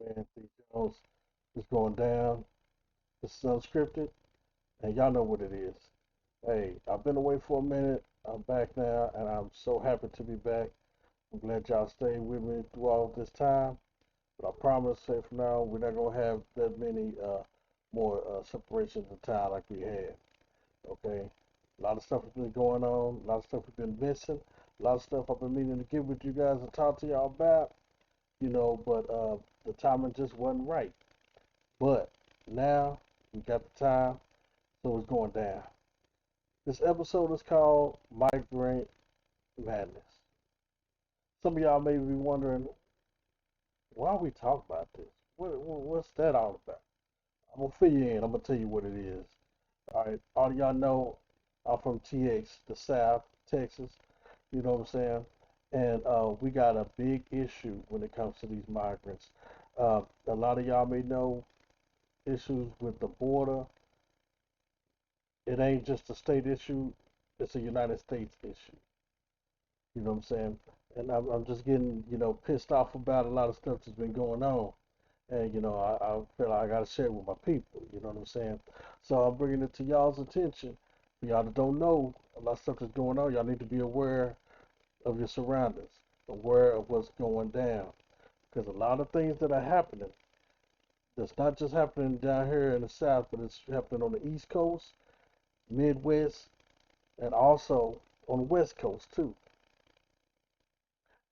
Man, D Jones is going down. This is unscripted, and y'all know what it is. Hey, I've been away for a minute. I'm back now, and I'm so happy to be back. I'm glad y'all stayed with me through all this time. But I promise, say from now, we're not gonna have that many more separations of time like we had. Okay, a lot of stuff has been going on. A lot of stuff we've been missing. A lot of stuff I've been meaning to get with you guys and talk to y'all about. But the timing just wasn't right. But now we got the time, so it's going down. This episode is called Migrant Madness. Some of y'all may be wondering, why we talk about this? What's that all about? I'm gonna fill you in. I'm gonna tell you what it is. All right, all y'all know I'm from TX, the South, Texas. You know what I'm saying? And we got a big issue when it comes to these migrants. A lot of y'all may know issues with the border. It ain't just a state issue; it's a United States issue. You know what I'm saying? And I'm just getting, pissed off about a lot of stuff that's been going on. And, I feel like I got to share it with my people. You know what I'm saying? So I'm bringing it to y'all's attention. For y'all that don't know, a lot of stuff that's going on, y'all need to be aware of your surroundings, aware of what's going down. Because a lot of things that are happening, that's not just happening down here in the South, but it's happening on the East Coast, Midwest, and also on the West Coast, too.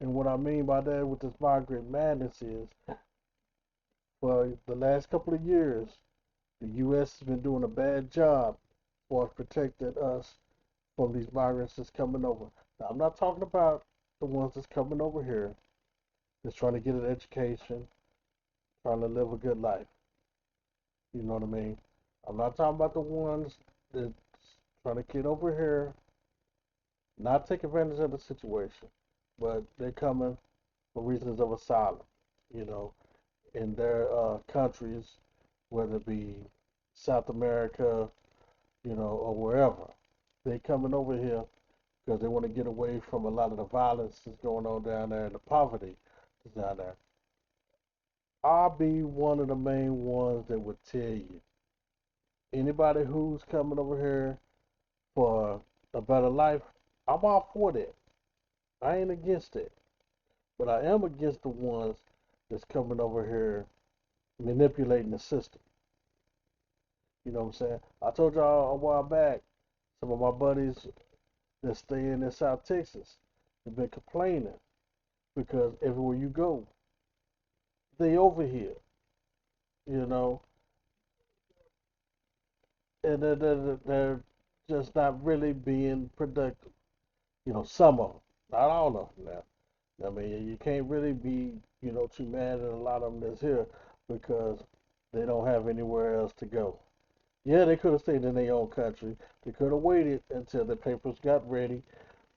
And what I mean by that with this migrant madness is, for the last couple of years, the U.S. has been doing a bad job for protecting us from these migrants that's coming over. Now, I'm not talking about the ones that's coming over here that's trying to get an education, trying to live a good life. You know what I mean? I'm not talking about the ones that's trying to get over here, not take advantage of the situation, but they're coming for reasons of asylum. You know, in their countries, whether it be South America, or wherever. They coming over here because they want to get away from a lot of the violence that's going on down there and the poverty that's down there. I'll be one of the main ones that would tell you anybody who's coming over here for a better life, I'm all for that. I ain't against it. But I am against the ones that's coming over here manipulating the system. You know what I'm saying? I told y'all a while back, some of my buddies that stay in South Texas have been complaining because everywhere you go, they over here, you know, and they're just not really being productive. Some of them, not all of them now. I mean, you can't really be, too mad at a lot of them that's here because they don't have anywhere else to go. Yeah, they could have stayed in their own country. They could have waited until the papers got ready,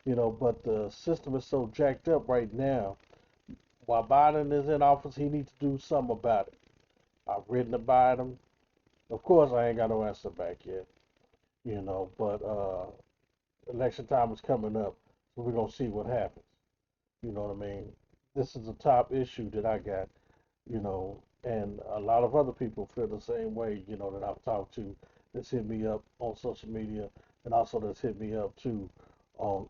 but the system is so jacked up right now. While Biden is in office, he needs to do something about it. I've written about him. Of course, I ain't got no answer back yet, but election time is coming up, so we're gonna see what happens. You know what I mean? This is a top issue that I got, and a lot of other people feel the same way, that I've talked to that's hit me up on social media and also that's hit me up too on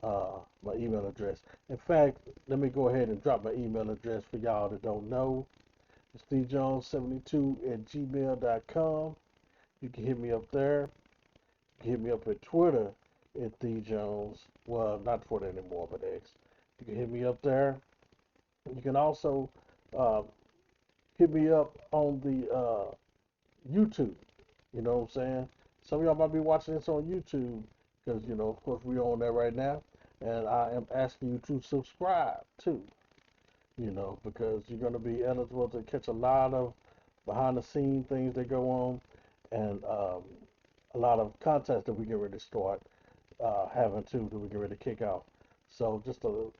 my email address. In fact, let me go ahead and drop my email address for y'all that don't know. It's djones72@gmail.com. You can hit me up there. You can hit me up at Twitter at djones. Well, not Twitter anymore, but X. You can hit me up there. You can also uh, hit me up on the YouTube. You know what I'm saying? Some of y'all might be watching this on YouTube because, of course, we're on there right now. And I am asking you to subscribe too, because you're going to be eligible to catch a lot of behind the scene things that go on and a lot of contests that we get ready to start having too that we get ready to kick off. So just a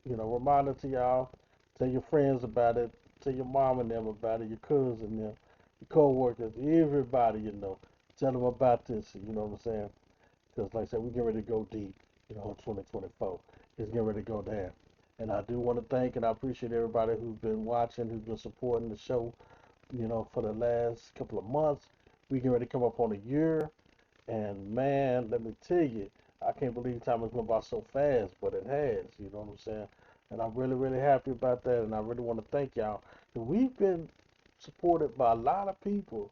reminder to y'all, tell your friends about it, tell your mom and them about it, your cousins and them, your co-workers, everybody tell them about this. You know what I'm saying? Because like I said, we get ready to go deep. In 2024, it's getting ready to go down. And I do want to thank and I appreciate everybody who's been watching, who's been supporting the show, for the last couple of months. We get ready to come up on a year. And man, let me tell you, I can't believe time has gone by so fast, but it has, you know what I'm saying? And I'm really, really happy about that. And I really want to thank y'all. We've been supported by a lot of people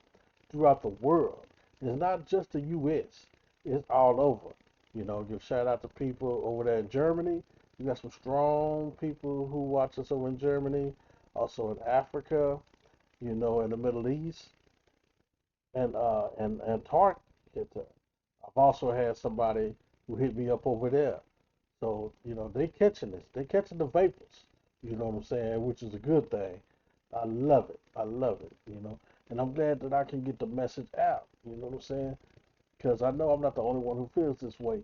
throughout the world. It's not just the U.S., it's all over. Give shout out to people over there in Germany. We got some strong people who watch us over in Germany, also in Africa, in the Middle East, and Antarctica. I've also had somebody who hit me up over there. So, they catching this. They catching the vapors. You know what I'm saying? Which is a good thing. I love it. I love it. And I'm glad that I can get the message out. You know what I'm saying? Because I know I'm not the only one who feels this way.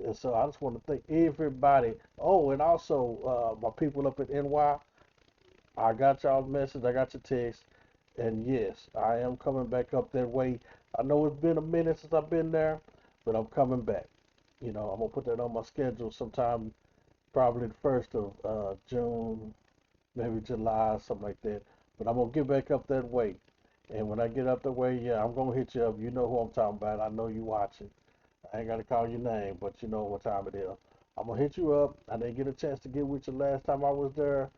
And so I just want to thank everybody. Oh, and also my people up at NY. I got y'all's message. I got your text. And yes, I am coming back up that way. I know it's been a minute since I've been there, but I'm coming back. I'm gonna put that on my schedule sometime, probably the first of June, maybe July, something like that. But I'm gonna get back up that way. And when I get up that way, yeah, I'm gonna hit you up. You know who I'm talking about. I know you watching. I ain't gotta call your name, but you know what time it is. I'm gonna hit you up. I didn't get a chance to get with you last time I was there,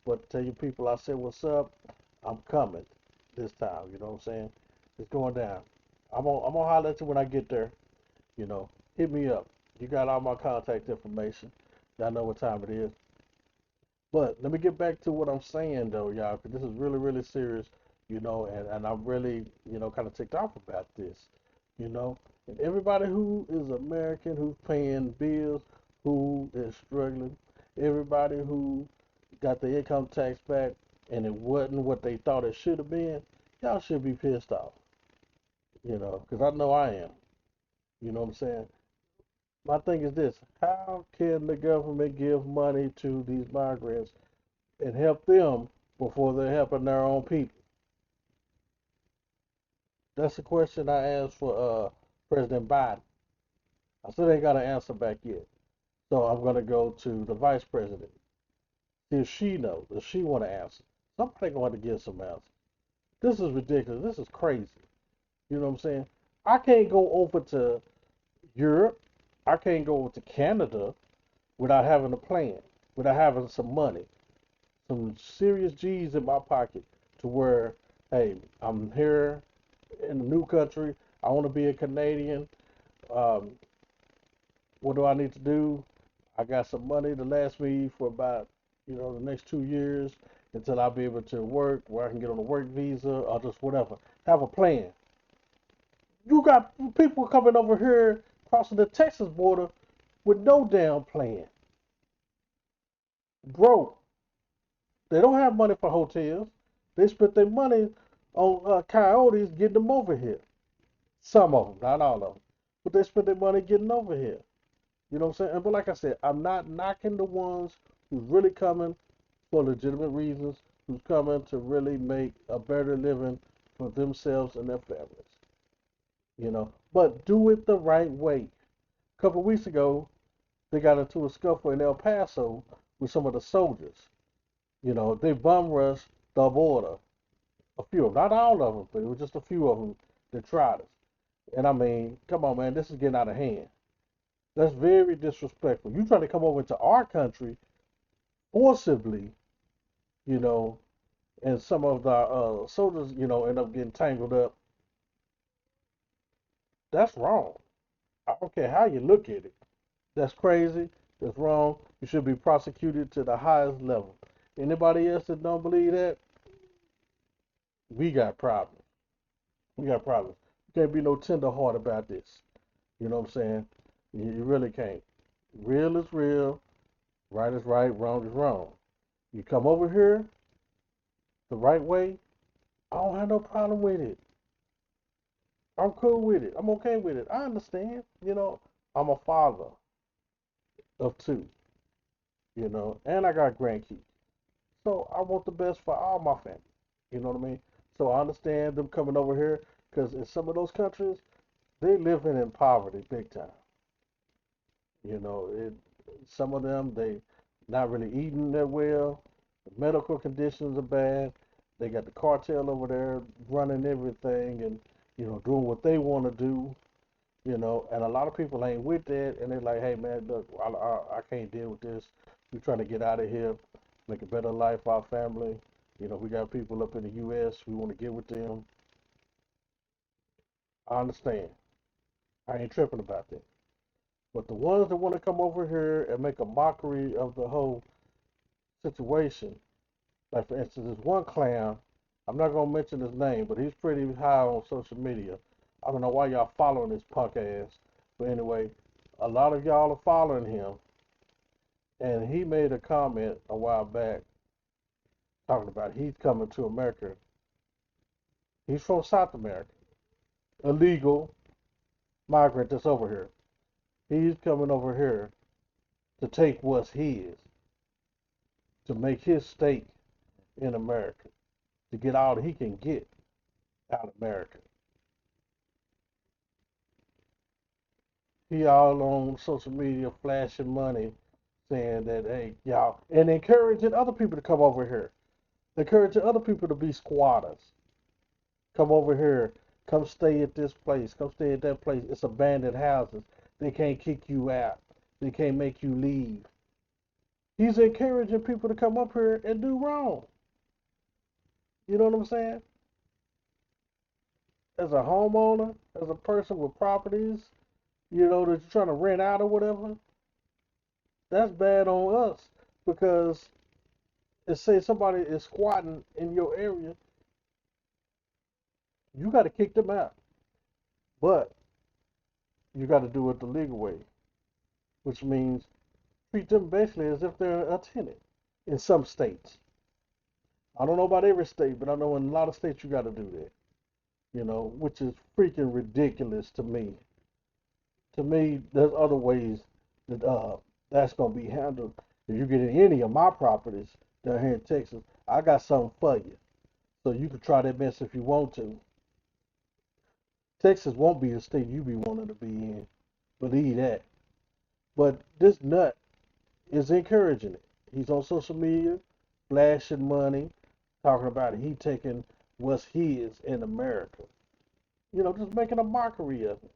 but tell you people I said what's up. I'm coming this time. You know what I'm saying? It's going down. I'm gonna holler at you when I get there. You know, hit me up. You got all my contact information. Y'all know what time it is. But let me get back to what I'm saying though, y'all, because this is really, really serious, and I'm really, kind of ticked off about this, you know. And everybody who is American, who's paying bills, who is struggling, everybody who got the income tax back and it wasn't what they thought it should have been, y'all should be pissed off, because I know I am. You know what I'm saying? My thing is this: how can the government give money to these migrants and help them before they're helping their own people? That's the question I asked for President Biden. I still ain't got an answer back yet. So I'm gonna go to the Vice President. See if she knows, if she want to answer. Somebody gonna have to give some answer. This is ridiculous. This is crazy. You know what I'm saying? I can't go over to Europe. I can't go over to Canada without having a plan, without having some money, some serious G's in my pocket to where, hey, I'm here in a new country. I want to be a Canadian. Um, what do I need to do? I got some money to last me for about, the next 2 years until I'll be able to work, where I can get on a work visa or just whatever. Have a plan. You got people coming over here crossing the Texas border with no damn plan. Broke. They don't have money for hotels. They spent their money on coyotes getting them over here. Some of them, not all of them. But they spent their money getting over here. You know what I'm saying? But like I said, I'm not knocking the ones who's really coming for legitimate reasons, who's coming to really make a better living for themselves and their families. But do it the right way. A couple of weeks ago, they got into a scuffle in El Paso with some of the soldiers. They bum rushed the border. A few of them, not all of them, but it was just a few of them that tried us. And I mean, come on, man, this is getting out of hand. That's very disrespectful. You trying to come over into our country forcibly, you know, and some of the soldiers, end up getting tangled up. That's wrong. I don't care how you look at it. That's crazy. That's wrong. You should be prosecuted to the highest level. Anybody else that don't believe that, we got problems. We got problems. You can't be no tender heart about this. You know what I'm saying? You really can't. Real is real. Right is right. Wrong is wrong. You come over here the right way, I don't have no problem with it. I'm cool with it. I'm okay with it. I understand. I'm a father of two, and I got grandkids. So I want the best for all my family. You know what I mean? So I understand them coming over here because in some of those countries, they living in poverty big time. Some of them, they not really eating that well. The medical conditions are bad. They got the cartel over there running everything and, doing what they want to do, and a lot of people ain't with that, and they're like, hey, man, look, I can't deal with this. We're trying to get out of here, make a better life for our family. We got people up in the U.S. We want to get with them. I understand. I ain't tripping about that. But the ones that want to come over here and make a mockery of the whole situation, like for instance, this one clown, I'm not gonna mention his name, but he's pretty high on social media. I don't know why y'all following this punk ass, but anyway, a lot of y'all are following him, and he made a comment a while back talking about he's coming to America. He's from South America, illegal migrant that's over here. He's coming over here to take what's his, to make his stake in America, to get all he can get out of America. He all on social media flashing money, saying that, hey, y'all, and encouraging other people to come over here, encouraging other people to be squatters. Come over here, come stay at this place, come stay at that place. It's abandoned houses. They can't kick you out, they can't make you leave. He's encouraging people to come up here and do wrong. You know what I'm saying? As a homeowner, as a person with properties, that you're trying to rent out or whatever, that's bad on us because and say somebody is squatting in your area, you got to kick them out. But you got to do it the legal way, which means treat them basically as if they're a tenant in some states. I don't know about every state, but I know in a lot of states you got to do that, which is freaking ridiculous to me. To me, there's other ways that that's going to be handled. If you get in any of my properties down here in Texas, I got something for you. So you can try that mess if you want to. Texas won't be the state you be wanting to be in. Believe that. But this nut is encouraging it. He's on social media, flashing money, talking about it. He taking what's his in America. Just making a mockery of it.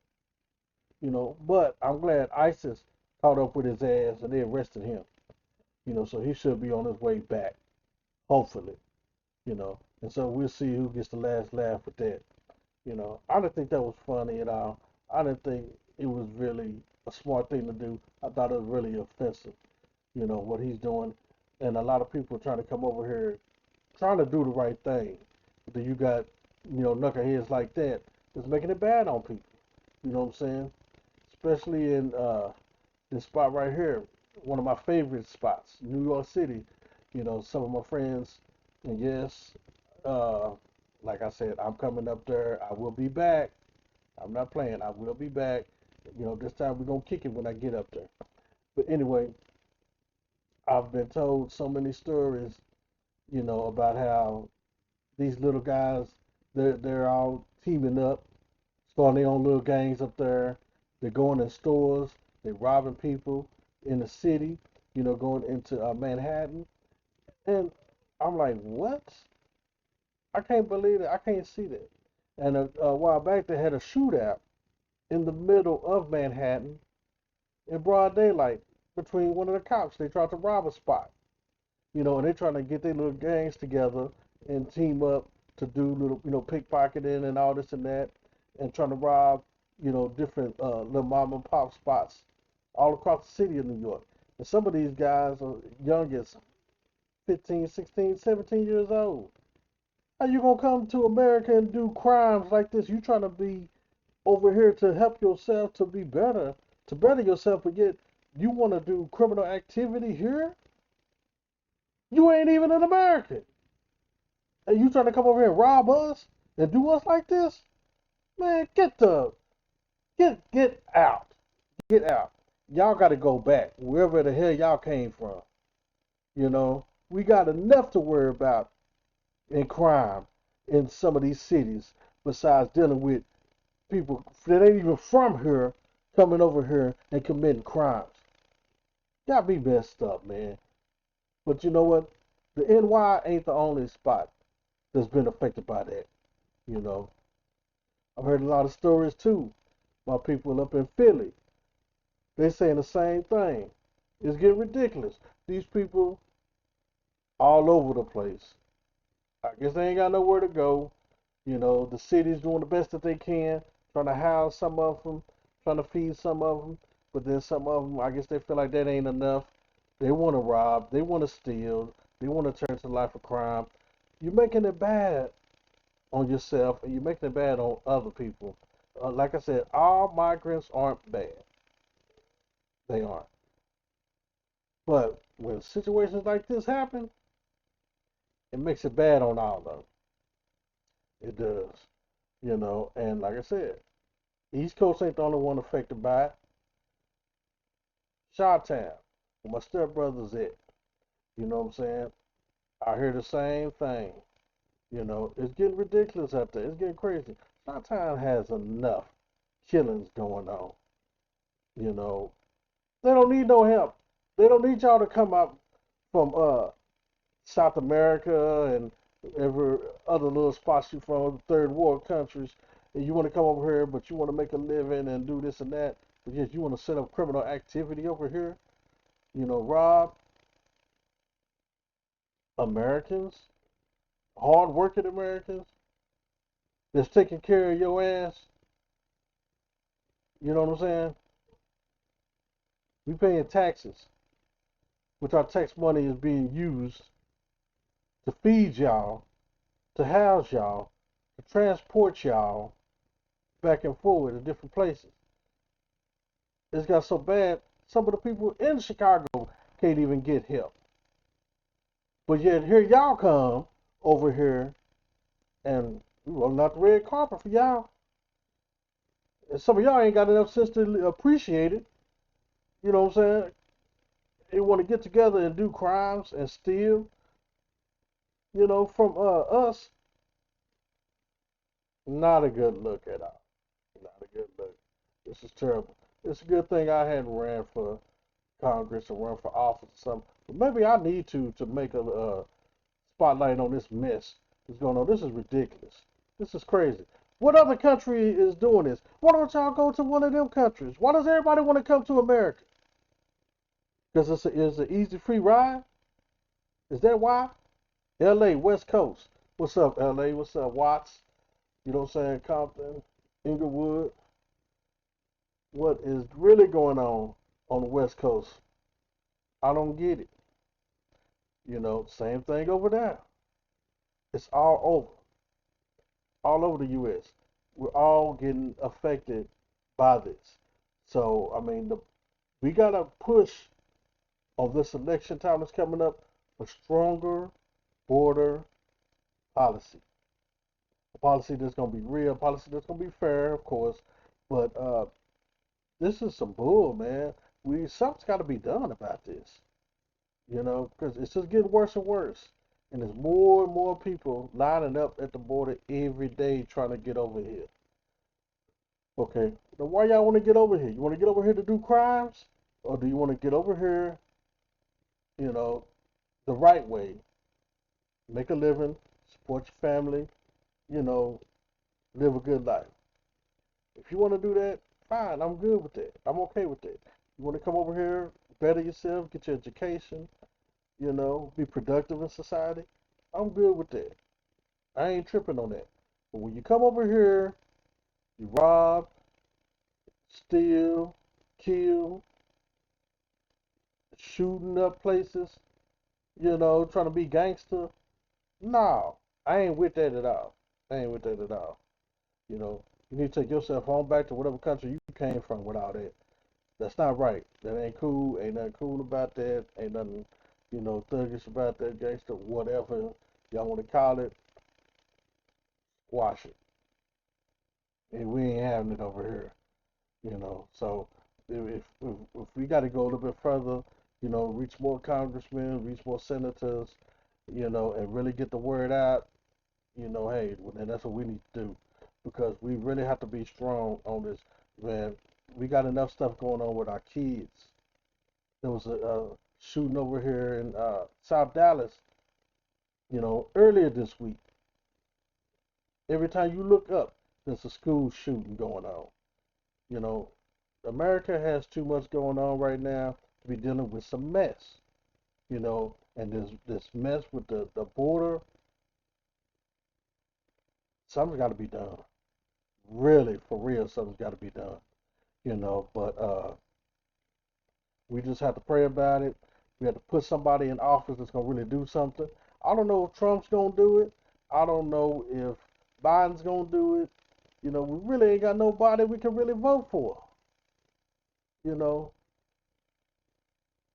But I'm glad ISIS caught up with his ass and they arrested him. So he should be on his way back, hopefully. And so we'll see who gets the last laugh with that. I didn't think that was funny at all. I didn't think it was really a smart thing to do. I thought it was really offensive, what he's doing. And a lot of people trying to come over here trying to do the right thing. But then you got, knuckleheads like that that's making it bad on people. You know what I'm saying? Especially in this spot right here, one of my favorite spots, New York City. Some of my friends, and yes, uh, like I said, I'm coming up there. I will be back. I'm not playing. I will be back. This time we're gonna kick it when I get up there. But anyway, I've been told so many stories, about how these little guys, they're all teaming up, starting their own little gangs up there. They're going in stores. They're robbing people in the city. Going into Manhattan, and I'm like, what? I can't believe it. I can't see that. And a while back, they had a shootout in the middle of Manhattan in broad daylight between one of the cops. They tried to rob a spot, and they're trying to get their little gangs together and team up to do little, pickpocketing and all this and that, and trying to rob, different little mom and pop spots all across the city of New York. And some of these guys are young as 15, 16, 17 years old. How you gonna come to America and do crimes like this? You trying to be over here to help yourself to be better, to better yourself, but yet you want to do criminal activity here? You ain't even an American. And you trying to come over here and rob us and do us like this? Man, get out. Get out. Y'all gotta go back wherever the hell y'all came from. We got enough to worry about in crime in some of these cities besides dealing with people that ain't even from here coming over here and committing crimes. Got me messed up, man. But you know what? The NY ain't the only spot that's been affected by that. You know, I've heard a lot of stories too. My people up in Philly, they saying the same thing. It's getting ridiculous. These people all over the place. I guess they ain't got nowhere to go. You know, the city's doing the best that they can, trying to house some of them, trying to feed some of them. But then some of them, I guess they feel like that ain't enough. They want to rob, they want to steal, they want to turn to life of crime. You're making it bad on yourself, and you're making it bad on other people. Like I said, all migrants aren't bad. They aren't. But when situations like this happen, it makes it bad on all of them. It does. You know, and like I said, East Coast ain't the only one affected by it. Chi-Town, where my stepbrother's at. You know what I'm saying? I hear the same thing. You know, it's getting ridiculous out there. It's getting crazy. Chi-Town has enough killings going on. You know, they don't need no help. They don't need y'all to come out from South America and every other little spots you from, third world countries, and you want to come over here, but you want to make a living and do this and that. But yet you want to set up criminal activity over here. You know, rob Americans, hard-working Americans that's taking care of your ass. You know what I'm saying? We paying taxes, which our tax money is being used to feed y'all, to house y'all, to transport y'all back and forward to different places. It's got so bad, some of the people in Chicago can't even get help. But yet here y'all come over here and we rolling out the red carpet for y'all. And some of y'all ain't got enough sense to appreciate it. You know what I'm saying? They want to get together and do crimes and steal, from us. Not a good look at all. Not a good look. This is terrible. It's a good thing I hadn't ran for Congress or run for office or something. But maybe I need to make a spotlight on this mess that's going on. This is ridiculous. This is crazy. What other country is doing this? Why don't y'all go to one of them countries? Why does everybody want to come to America? Because it's an easy, free ride? Is that why? LA, West Coast. What's up, LA? What's up, Watts? You know what I'm saying? Compton, Inglewood. What is really going on the West Coast? I don't get it. Same thing over there. It's all over the U.S. We're all getting affected by this. So, I mean, we got to push on this election time that's coming up for stronger border policy. A policy that's going to be real, a policy that's going to be fair, of course. But this is some bull, man. Something's got to be done about this. Because it's just getting worse and worse. And there's more and more people lining up at the border every day trying to get over here. Okay, now why y'all want to get over here? You want to get over here to do crimes? Or do you want to get over here, you know, the right way? Make a living, support your family, you know, live a good life. If you want to do that, fine, I'm good with that. I'm okay with that. You want to come over here, better yourself, get your education, be productive in society, I'm good with that. I ain't tripping on that. But when you come over here, you rob, steal, kill, shooting up places, trying to be gangster. No, I ain't with that at all. I ain't with that at all. You know, you need to take yourself home back to whatever country you came from with all that. That's not right. That ain't cool. Ain't nothing cool about that. Ain't nothing, thuggish about that, gangster, whatever y'all want to call it. Wash it. And we ain't having it over here. So if we got to go a little bit further, reach more congressmen, reach more senators, and really get the word out, hey, well, then that's what we need to do because we really have to be strong on this, man. We got enough stuff going on with our kids. There was shooting over here in South Dallas, earlier this week. Every time you look up, there's a school shooting going on. You know, America has too much going on right now to be dealing with some mess. And this mess with the border, something's got to be done. Really, for real, something's got to be done. But we just have to pray about it. We have to put somebody in office that's gonna really do something. I don't know if Trump's gonna do it. I don't know if Biden's gonna do it. We really ain't got nobody we can really vote for. You know,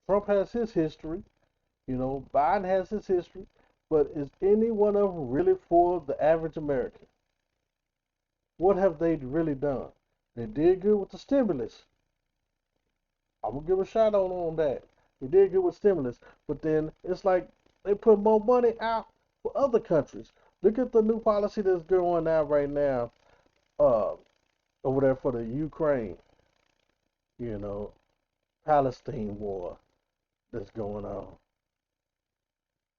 Trump has his history. Biden has his history. But is any one of them really for the average American? What have they really done? They did good with the stimulus. I'm gonna give a shout out on that. They did good with stimulus, but then it's like they put more money out for other countries. Look at the new policy that's going out right now, uh, over there for the Ukraine, you know, Palestine war that's going on.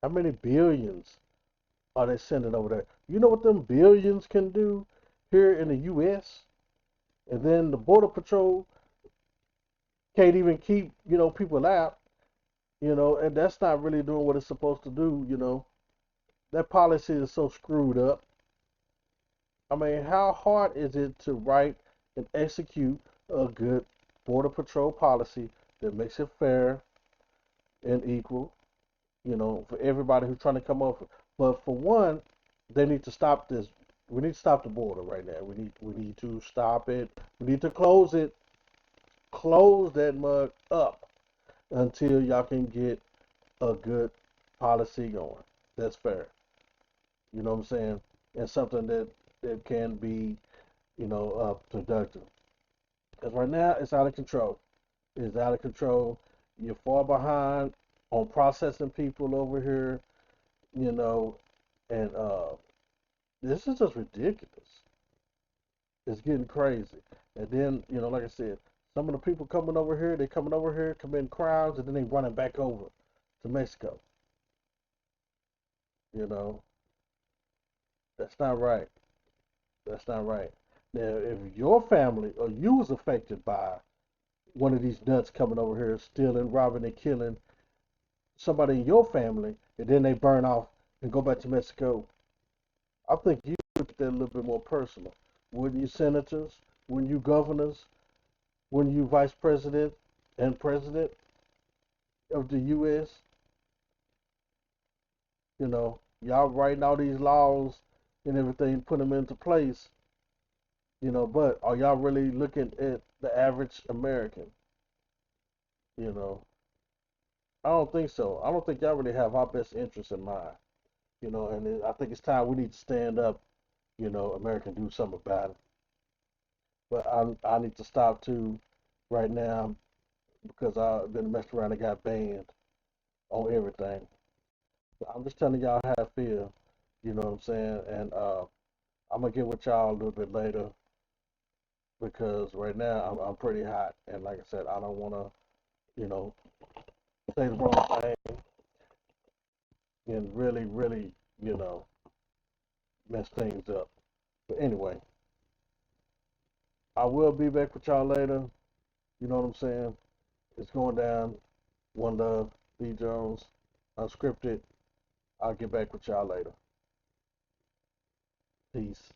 How many billions are they sending over there? You know what them billions can do here in the U.S.? And then the Border Patrol can't even keep, people out, and that's not really doing what it's supposed to do. That policy is so screwed up. I mean, how hard is it to write and execute a good Border Patrol policy that makes it fair and equal, for everybody who's trying to come over? But for one, they need to stop this. We need to stop the border right now. We need to stop it. We need to close it. Close that mug up until y'all can get a good policy going. That's fair. You know what I'm saying? And something that can be, productive. Because right now it's out of control. It's out of control. You're far behind on processing people over here, you know, and this is just ridiculous. It's getting crazy. And then, like I said, some of the people coming over here, they coming over here, committing crimes, and then they running back over to Mexico. You know, that's not right. That's not right. Now, if your family or you was affected by one of these nuts coming over here, stealing, robbing, and killing somebody in your family, and then they burn off and go back to Mexico, I think you look at that a little bit more personal. Wouldn't you, senators? Wouldn't you, governors? Wouldn't you, vice president and president of the U.S.? Y'all writing all these laws and everything, put them into place. But are y'all really looking at the average American? You know, I don't think so. I don't think y'all really have our best interests in mind. And I think it's time we need to stand up, America, and do something about it. But I need to stop too right now because I've been messed around and got banned on everything. I'm just telling y'all how I feel, you know what I'm saying? And I'm gonna get with y'all a little bit later because right now I'm pretty hot, and like I said, I don't wanna, you know, say the wrong thing and really, really, you know, mess things up. But anyway, I will be back with y'all later. You know what I'm saying? It's going down. One love, B Jones, unscripted. I'll get back with y'all later. Peace.